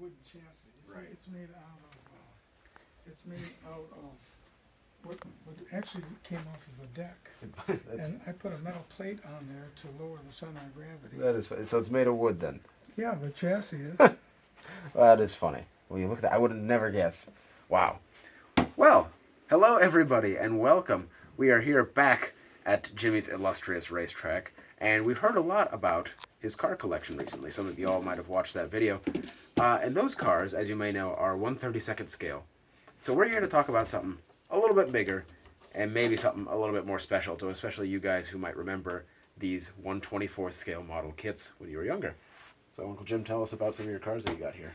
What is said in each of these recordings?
wooden chassis. You see, Right. it's made out of what actually came off of a deck. And I put a metal plate on there to lower the center of gravity. That is so. It's made of wood then. Yeah, the chassis is. That is funny. Well, you look at that. I would never guess. Wow. Well, hello everybody and welcome. We are here back at Jimmy's illustrious racetrack, and we've heard a lot about his car collection recently. Some of you all might have watched that video. And those cars, as you may know, are 1/32nd scale. So we're here to talk about something a little bit bigger and maybe something a little bit more special to especially you guys who might remember these 1/24th scale model kits when you were younger. So Uncle Jim, tell us about some of your cars that you got here.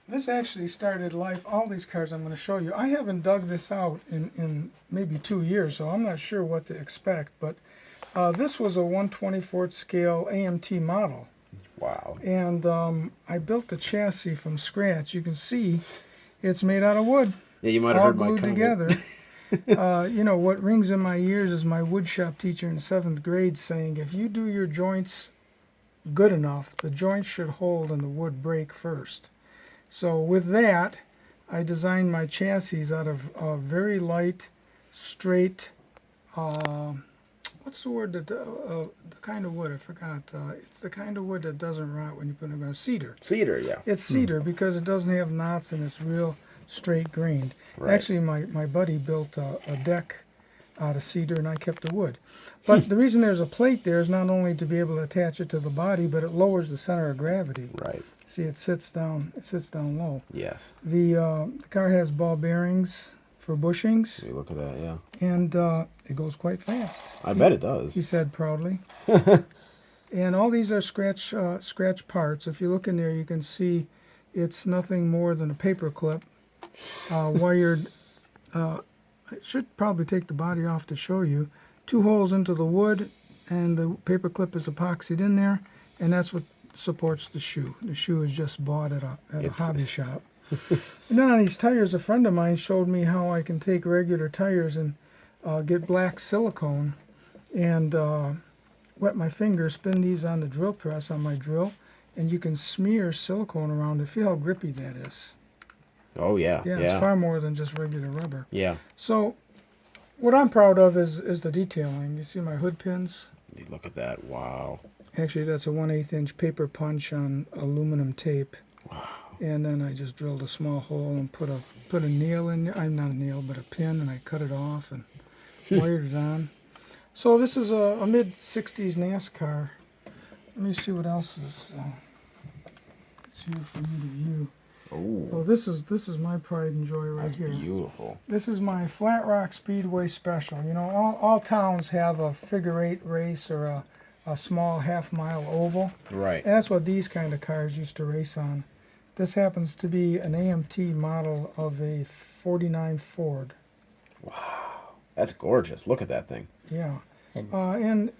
This actually started life, all these cars I'm going to show you. I haven't dug this out in maybe 2 years, so I'm not sure what to expect. But this was a 1/24th scale AMT model. Wow. And I built the chassis from scratch. You can see it's made out of wood. Yeah, you might have all heard my glued comment. together. You know, what rings in my ears is my woodshop teacher in 7th grade saying, if you do your joints good enough, the joints should hold and the wood break first. So with that, I designed my chassis out of very light, straight, what's the word, the kind of wood, I forgot. It's the kind of wood that doesn't rot when you put it in the ground. Cedar. Cedar, yeah. It's cedar because it doesn't have knots and it's real straight grained. Right. Actually, my buddy built a deck out of cedar and I kept the wood. But the reason there's a plate there is not only to be able to attach it to the body, but it lowers the center of gravity. Right. See, it sits down low. Yes. The car has ball bearings for bushings, You look at that, yeah. and it goes quite fast. I bet it does. He said proudly. And all these are scratch parts. If you look in there, you can see it's nothing more than a paper clip wired. I should probably take the body off to show you. 2 holes into the wood, and the paper clip is epoxied in there, and that's what supports the shoe. The shoe is just bought at a hobby shop. And then on these tires, a friend of mine showed me how I can take regular tires and get black silicone and wet my fingers, spin these on the drill press on my drill, and you can smear silicone around it. Feel how grippy that is. Oh, yeah. Yeah, it's far more than just regular rubber. Yeah. So what I'm proud of is the detailing. You see my hood pins? You look at that. Wow. Actually, that's a 1/8 inch paper punch on aluminum tape. Wow. And then I just drilled a small hole and put a nail in there. I'm not a nail, but a pin, and I cut it off and wired it on. So this is a mid-60s NASCAR. Let me see what else is here for you to view. Oh, So this is my pride and joy right that's here. beautiful. This is my Flat Rock Speedway Special. You know, all towns have a figure-8 race or a small half-mile oval. Right. And that's what these kind of cars used to race on. This happens to be an AMT model of a 49 Ford. Wow. That's gorgeous. Look at that thing. Yeah. And,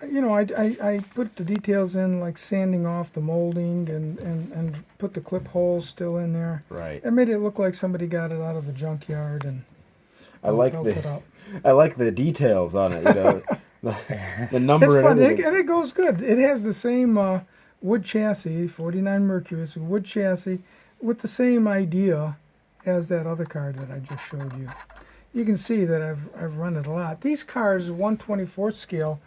you know, I put the details in, like sanding off the molding and put the clip holes still in there. Right. It made it look like somebody got it out of a junkyard and I like built it up. I like the details on it, you know. the number It's and fun, everything. and it goes good. It has the same wood chassis, 49 Mercury. It's a wood chassis with the same idea as that other car that I just showed you. You can see that I've run it a lot. These cars, 1/24th scale,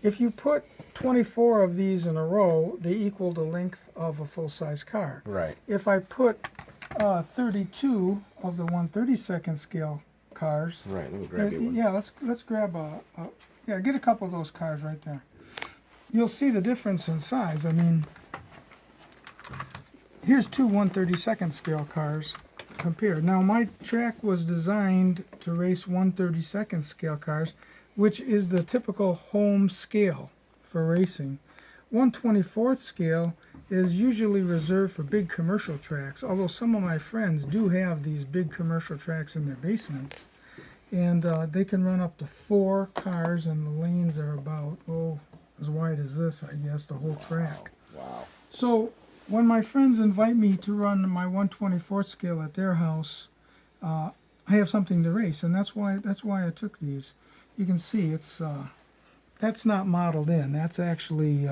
if you put 24 of these in a row, they equal the length of a full-size car. Right. If I put 32 of the 1/32nd scale cars, Right. Let me grab you one. yeah, let's grab yeah, get a couple of those cars right there. You'll see the difference in size. I mean, here's 2 1/32nd scale cars compared. Now, my track was designed to race 1/32nd scale cars, which is the typical home scale for racing. 1/24th scale is usually reserved for big commercial tracks, although some of my friends do have these big commercial tracks in their basements. And they can run up to 4 cars, and the lanes are about, as wide as this, I guess, the whole track. Wow. So when my friends invite me to run my 1/24th scale at their house, I have something to race, and that's why I took these. You can see it's that's not modeled in. That's actually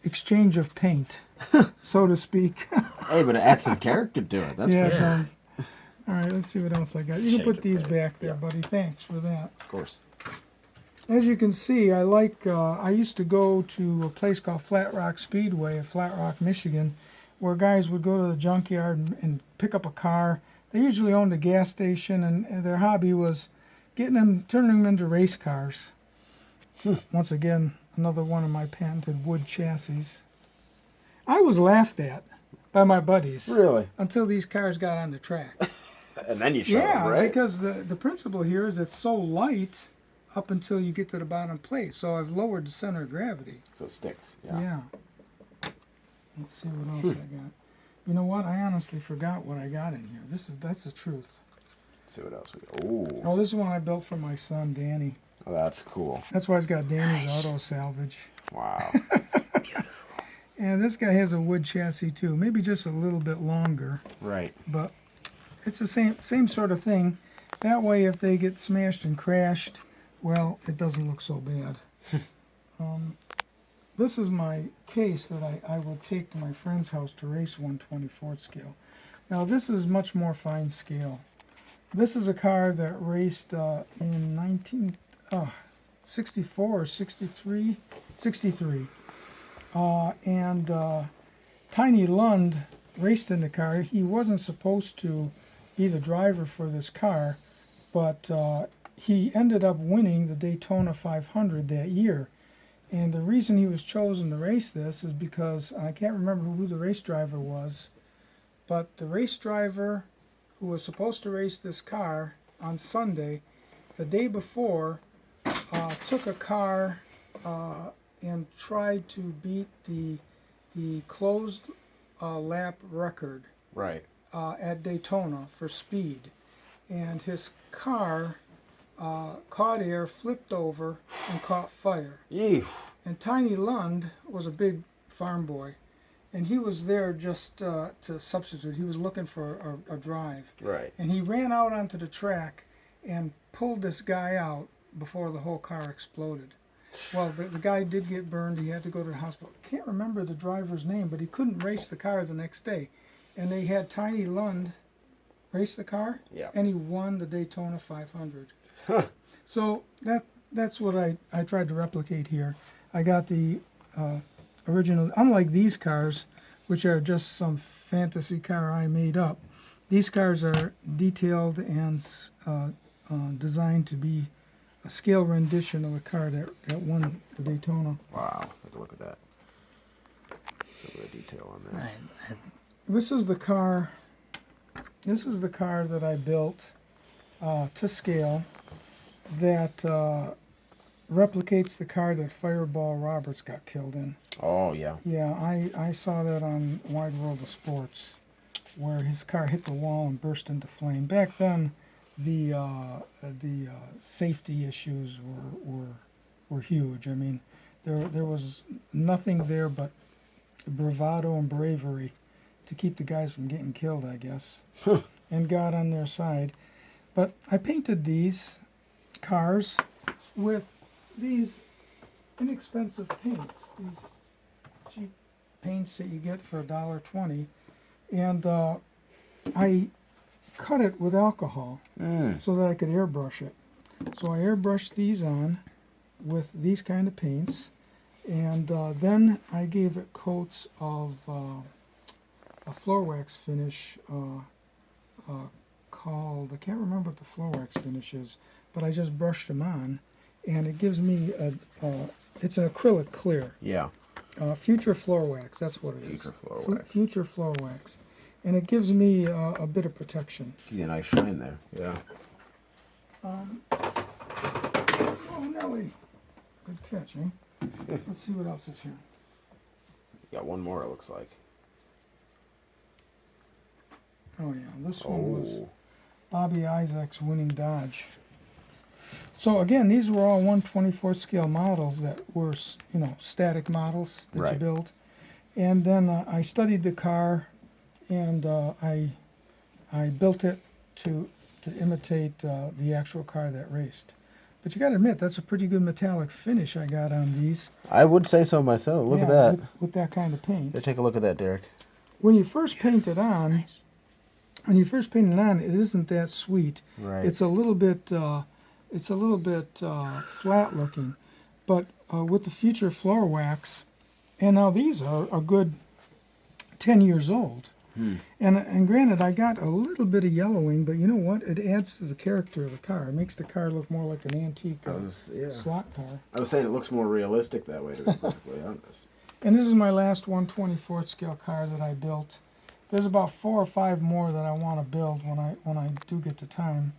exchange of paint. so to speak. Hey, but it adds some character to it. That's Yeah, for it sure. does. All right, let's see what else I got. You can Shake put it these there. back there, Yeah. buddy. Thanks for that. Of course. As you can see, I like. I used to go to a place called Flat Rock Speedway in Flat Rock, Michigan, where guys would go to the junkyard and pick up a car. They usually owned a gas station, and their hobby was turning them into race cars. Once again, another one of my patented wood chassis. I was laughed at by my buddies Really? until these cars got on the track. And then you show Yeah, them, right? because the principle here is it's so light up until you get to the bottom plate. So I've lowered the center of gravity. So it sticks. Yeah. Yeah. Let's see what else I got. You know what? I honestly forgot what I got in here. That's the truth. See what else we got. Ooh. Oh, this is one I built for my son, Danny. Oh, that's cool. That's why it's got Danny's Auto Salvage. Wow. And this guy has a wood chassis too. Maybe just a little bit longer, Right. but it's the same sort of thing. That way, if they get smashed and crashed, well, it doesn't look so bad. This is my case that I will take to my friend's house to race 1/24th scale. Now, this is much more fine scale. This is a car that raced in 1964 or 63? 63. And Tiny Lund raced in the car. He wasn't supposed to be the driver for this car, but he ended up winning the Daytona 500 that year. And the reason he was chosen to race this is because, I can't remember who the race driver was, but the race driver who was supposed to race this car on Sunday, the day before, took a car and tried to beat the closed lap record Right. at Daytona for speed. And his car caught air, flipped over, and caught fire. Ew. And Tiny Lund was a big farm boy, and he was there just to substitute. He was looking for a drive. Right. And he ran out onto the track and pulled this guy out before the whole car exploded. Well, the guy did get burned. He had to go to the hospital. Can't remember the driver's name, but he couldn't race the car the next day. And they had Tiny Lund race the car, Yeah. and he won the Daytona 500. Huh. So that's what I tried to replicate here. I got the original, unlike these cars, which are just some fantasy car I made up. These cars are detailed and designed to be a scale rendition of the car that won the Daytona. Wow. Take a look at that. Some of the detail on that. This is the car. This is the car that I built to scale that replicates the car that Fireball Roberts got killed in. Oh, yeah. Yeah, I saw that on Wide World of Sports, where his car hit the wall and burst into flame. Back then, the safety issues were huge. I mean, there was nothing there but bravado and bravery to keep the guys from getting killed, I guess, and God on their side. But I painted these cars with these inexpensive paints, these cheap paints that you get for $1.20, and I cut it with alcohol so that I could airbrush it. So I airbrushed these on with these kind of paints, and then I gave it coats of a floor wax finish called, I can't remember what the floor wax finish is, but I just brushed them on, and it gives me it's an acrylic clear. Yeah. Future floor wax, that's what it is. Future floor wax. Future floor wax. And it gives me a bit of protection. Gives you a nice shine there. Yeah. Oh, Nelly. Good catch, eh? Let's see what else is here. Got one more, it looks like. Oh, yeah. This one was Oh. Bobby Isaac's winning Dodge. So, again, these were all 1/24 scale models that were, static models that you Right. build. And then I studied the car, and I built it to imitate the actual car that raced. But you got to admit, that's a pretty good metallic finish I got on these. I would say so myself. Look at Yeah, that. with that kind of paint. Here, take a look at that, Derek. When you first paint it on, it isn't that sweet. Right. It's a little bit flat looking, but with the future floor wax, and now these are a good 10 years old. And granted, I got a little bit of yellowing, but you know what? It adds to the character of the car. It makes the car look more like an antique slot car. I was saying it looks more realistic that way, to be perfectly honest. And this is my last 1/24th scale car that I built. There's about 4 or 5 more that I want to build when I do get the time.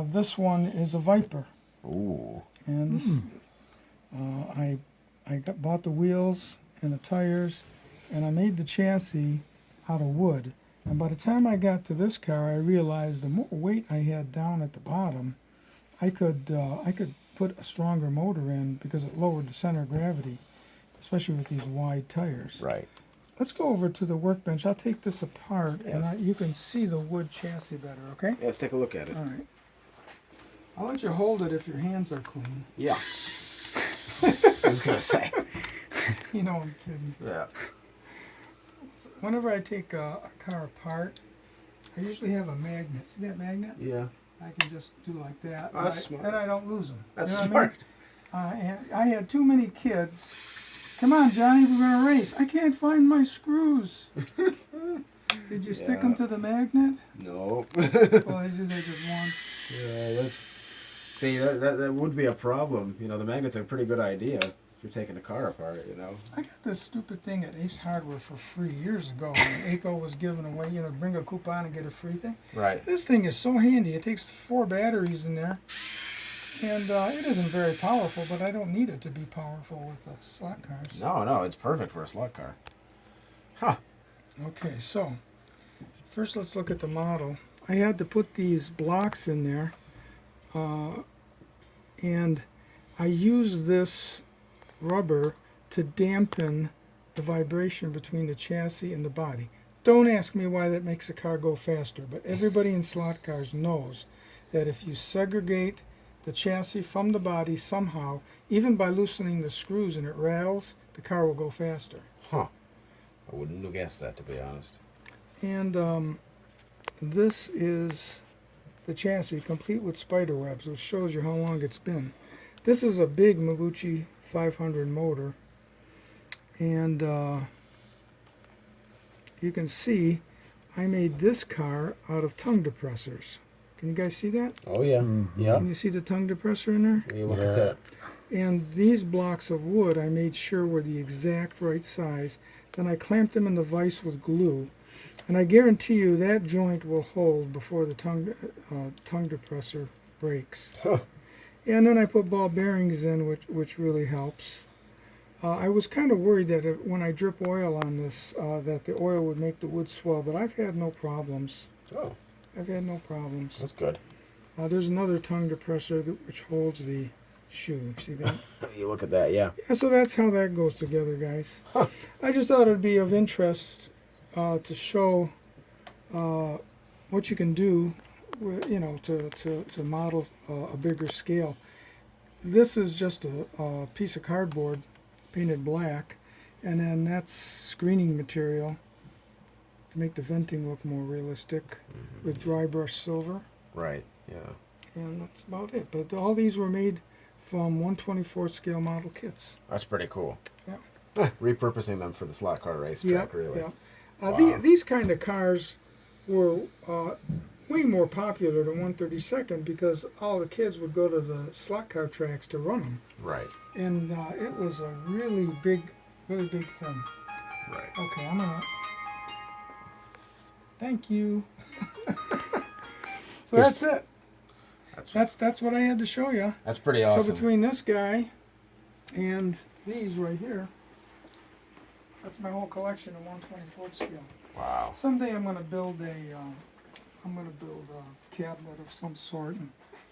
This one is a Viper. Ooh. And this, I bought the wheels and the tires, and I made the chassis out of wood. And by the time I got to this car, I realized the more weight I had down at the bottom, I could put a stronger motor in because it lowered the center of gravity, especially with these wide tires. Right. Let's go over to the workbench. I'll take this apart, Yes. and you can see the wood chassis better, okay? Yeah, let's take a look at it. All right. I'll let you hold it if your hands are clean. Yeah. I was going to say. You know I'm kidding. Yeah. Whenever I take a car apart, I usually have a magnet. See that magnet? Yeah. I can just do like that. Oh, that's smart. And I don't lose them. That's you know what smart. I mean? And I had too many kids. Come on, Johnny, we're going to race. I can't find my screws. Did you stick them to the magnet? No. Well, I did that just once. Yeah, that's... See, that would be a problem. You know, the magnet's a pretty good idea if you're taking a car apart, you know. I got this stupid thing at Ace Hardware for free years ago when ACO was giving away, bring a coupon and get a free thing. Right. This thing is so handy. It takes 4 batteries in there. And it isn't very powerful, but I don't need it to be powerful with the slot cars. No, it's perfect for a slot car. Huh. Okay, so first let's look at the model. I had to put these blocks in there. And I used this rubber to dampen the vibration between the chassis and the body. Don't ask me why that makes the car go faster, but everybody in slot cars knows that if you segregate the chassis from the body somehow, even by loosening the screws and it rattles, the car will go faster. Huh. I wouldn't have guessed that, to be honest. And this is the chassis, complete with spider webs, which shows you how long it's been. This is a big Mabuchi 500 motor, and you can see I made this car out of tongue depressors. Can you guys see that? Oh, yeah. Yeah. Can you see the tongue depressor in there? You look at that. And these blocks of wood I made sure were the exact right size. Then I clamped them in the vise with glue. And I guarantee you that joint will hold before the tongue depressor breaks. Huh. And then I put ball bearings in, which really helps. I was kind of worried that when I drip oil on this, that the oil would make the wood swell, but I've had no problems. Oh, I've had no problems. that's good. There's another tongue depressor which holds the shoe. See that? You look at that, yeah. Yeah, so that's how that goes together, guys. Huh. I just thought it'd be of interest to show what you can do, to model a bigger scale. This is just a piece of cardboard painted black, and then that's screening material to make the venting look more realistic with dry brush silver, Right, yeah. and that's about it. But all these were made from 1/24 scale model kits. That's pretty cool. Yeah. Repurposing them for the slot car racetrack, really. Yeah. Wow. These kind of cars were way more popular than 132nd because all the kids would go to the slot car tracks to run them. Right, And it was a really big thing. right. Okay, I'm gonna. Thank you. So Just- that's it. That's what I had to show you. That's pretty awesome. So between this guy and these right here, that's my whole collection in 1/24 scale. Wow. Someday I'm gonna build a cabinet of some sort and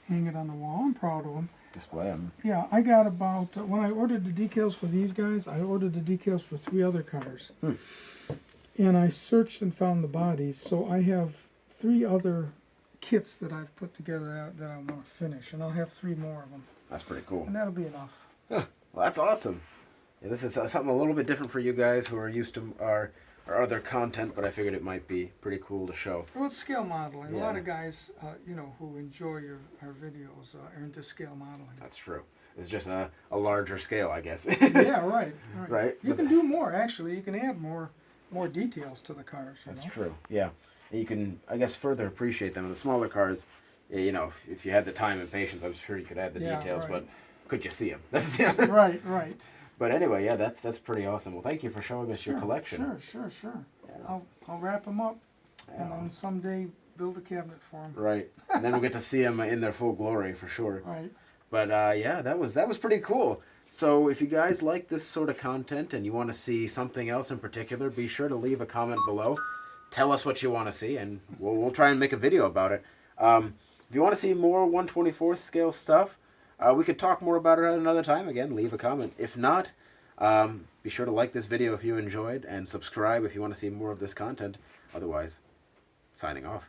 hang it on the wall. I'm proud of them. Display them. Yeah, I got about when I ordered the decals for these guys, I ordered the decals for 3 other cars, and I searched and found the bodies. So I have 3 other kits that I've put together that I want to finish, and I'll have 3 more of them, That's pretty cool. and that'll be enough. Well, that's awesome. Yeah, this is something a little bit different for you guys who are used to our other content, but I figured it might be pretty cool to show. Well, it's scale modeling. A Yeah. lot of guys, who enjoy our videos are into scale modeling. That's true. It's just a larger scale, I guess. Yeah, right. Right. You can do more, actually. You can add more details to the cars. That's true. Yeah. And you can, I guess, further appreciate them. In the smaller cars, if you had the time and patience, I'm sure you could add the Yeah, details, right. but could you see them? That's Right, right. But anyway, yeah, that's pretty awesome. Well, thank you for showing us your collection. Sure. Yeah. I'll wrap them up, and then Awesome. someday build a cabinet for them. Right. And then we'll get to see them in their full glory for sure. Right. But yeah, that was pretty cool. So if you guys like this sort of content and you want to see something else in particular, be sure to leave a comment below. Tell us what you want to see, and we'll try and make a video about it. If you want to see more 1/24th scale stuff, we could talk more about it at another time. Again, leave a comment. If not, be sure to like this video if you enjoyed, and subscribe if you want to see more of this content. Otherwise, signing off.